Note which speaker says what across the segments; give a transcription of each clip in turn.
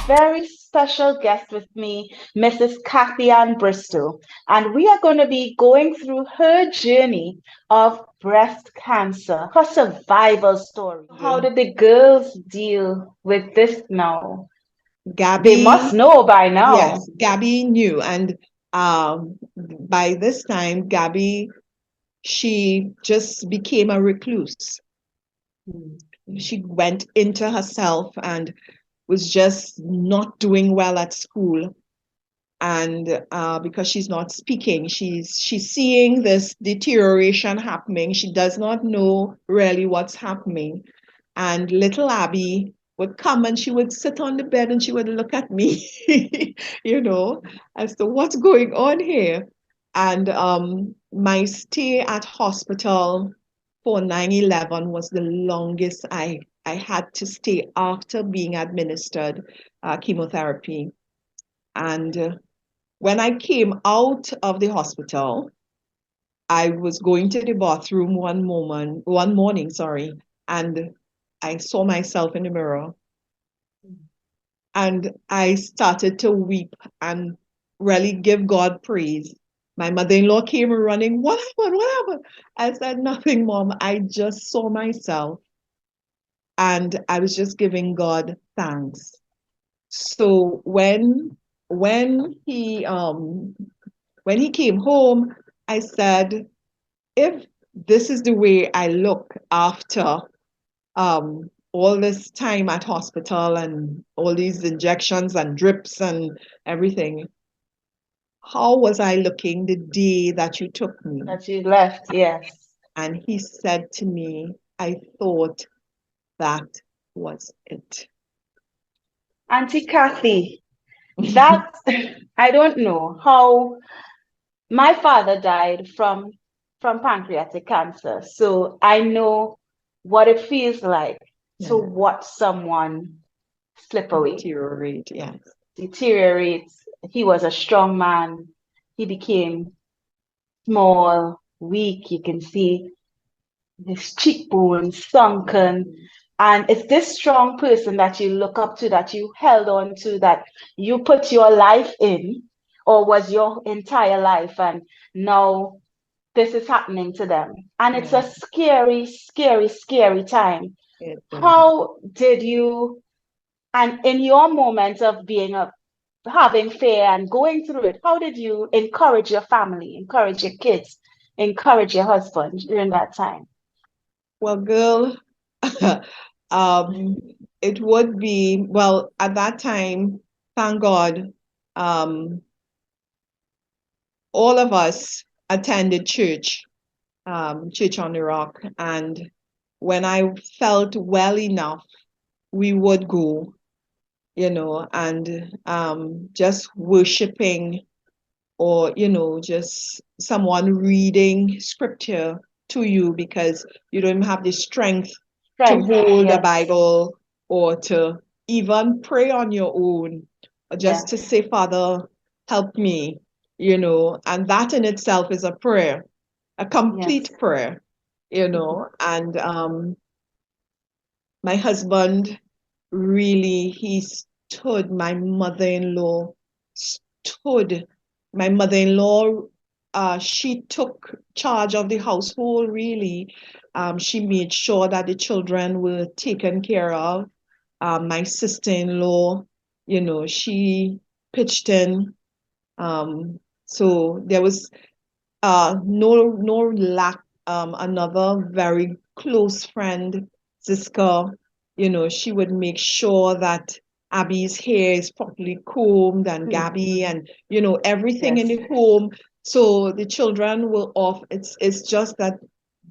Speaker 1: Very special guest with me, Mrs. Kathy Ann Bristol, and we are going to be going through her journey of breast cancer, her survival story. How did the girls deal with this now? They must
Speaker 2: Gabby,
Speaker 1: know by now.
Speaker 2: yes, Gabby knew. And by this time, Gabby, she just became a recluse. She went into herself and was just not doing well at school. And because she's not speaking, she's seeing this deterioration happening. She does not know really what's happening. And little Abby would come and she would sit on the bed and she would look at me, you know, as to what's going on here. And my stay at hospital for 9/11 was the longest I had to stay after being administered chemotherapy. And when I came out of the hospital, I was going to the bathroom one morning, sorry, and I saw myself in the mirror and I started to weep and really give God praise. My mother-in-law came running. What happened? What happened? I said, nothing, Mom. I just saw myself and I was just giving God thanks. So when he came home, I said, if this is the way I look after all this time at hospital and all these injections and drips and everything, how was I looking the day that you took me?
Speaker 1: That you left, yes.
Speaker 2: And he said to me, I thought that was it.
Speaker 1: Auntie Kathy, that I don't know how my father died from pancreatic cancer. So I know what it feels like to
Speaker 2: Yeah,
Speaker 1: watch someone slip away,
Speaker 2: deteriorate, yes.
Speaker 1: deteriorate. He was a strong man. He became small, weak. You can see his cheekbones sunken. And it's this strong person that you look up to, that you held on to, that you put your life in, or was your entire life. And now this is happening to them. And it's
Speaker 2: Yeah,
Speaker 1: a scary, scary, scary time.
Speaker 2: it is.
Speaker 1: How did you, and in your moment of being a having fear and going through it, how did you encourage your family, encourage your kids, encourage your husband during that time?
Speaker 2: Well, girl, um, it would be, well, at that time, thank God, um, all of us attended church, Church on the Rock. And when I felt well enough, we would go, and just worshiping or, just someone reading scripture to you because you don't have the strength to
Speaker 1: Strength,
Speaker 2: hold the
Speaker 1: yes,
Speaker 2: Bible or to even pray on your own, or just to
Speaker 1: yes,
Speaker 2: say, Father, help me, and that in itself is a prayer, a complete
Speaker 1: yes.
Speaker 2: prayer, and my husband really, he stood, stood. My mother-in-law, she took charge of the household, really. She made sure that the children were taken care of. My sister-in-law, she pitched in. So there was no lack. Another very close friend, Ziska, she would make sure that Abby's hair is properly combed and
Speaker 1: Hmm.
Speaker 2: Gabby and everything in
Speaker 1: Yes,
Speaker 2: the home. So the children were off. It's just that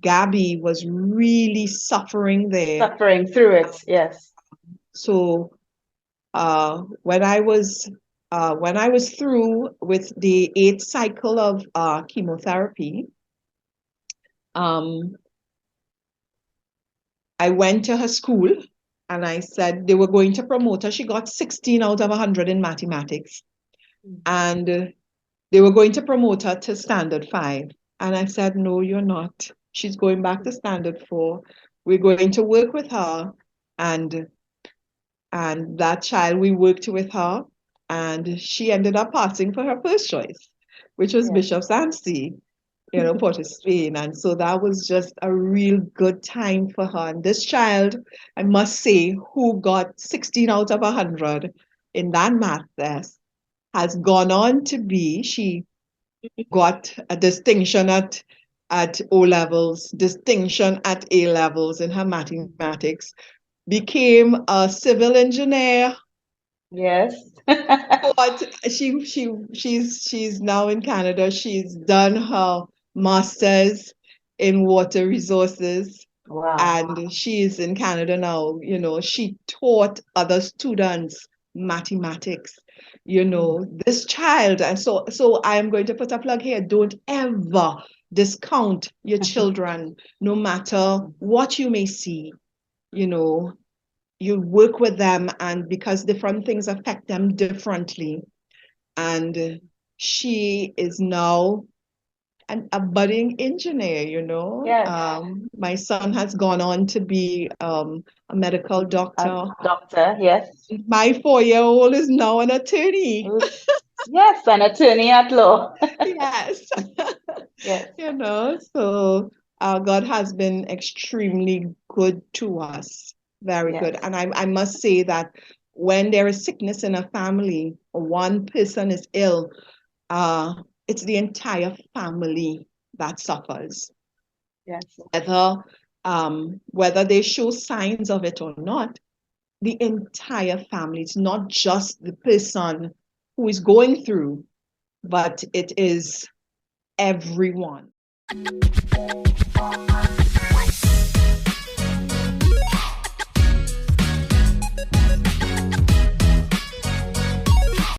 Speaker 2: Gabby was really suffering there.
Speaker 1: suffering through it, yes.
Speaker 2: So when I was through with the eighth cycle of chemotherapy, um, I went to her school and I said they were going to promote her. She got 16 out of 100 in mathematics. And they were going to promote her to standard 5. And I said, no, you're not. She's going back to standard 4. we're going to work with her, and that child, we worked with her, and she ended up passing for her first choice, which was
Speaker 1: Yeah.
Speaker 2: Bishop Sansi, Port of Spain. And so that was just a real good time for her. And this child, I must say, who got 16 out of 100 in that math test, has gone on to be, she got a distinction at O levels, distinction at A levels in her mathematics, became a civil engineer.
Speaker 1: Yes.
Speaker 2: But she's now in Canada. She's done her master's in water resources,
Speaker 1: Wow.
Speaker 2: and she's in Canada now. She taught other students mathematics. This child, and so I am going to put a plug here. Don't ever discount your children, no matter what you may see. You work with them, and because different things affect them differently. And she is now a budding engineer.
Speaker 1: Yes.
Speaker 2: My son has gone on to be a medical
Speaker 1: A
Speaker 2: doctor.
Speaker 1: doctor, yes.
Speaker 2: My 4-year-old is now an attorney.
Speaker 1: Yes, an attorney at law.
Speaker 2: Yes.
Speaker 1: Yes.
Speaker 2: So God has been extremely good to us. Very good.
Speaker 1: Yes.
Speaker 2: And I must say that when there is sickness in a family, or one person is ill, it's the entire family that suffers.
Speaker 1: Yes.
Speaker 2: Whether they show signs of it or not, the entire family. It's not just the person who is going through, but it is everyone.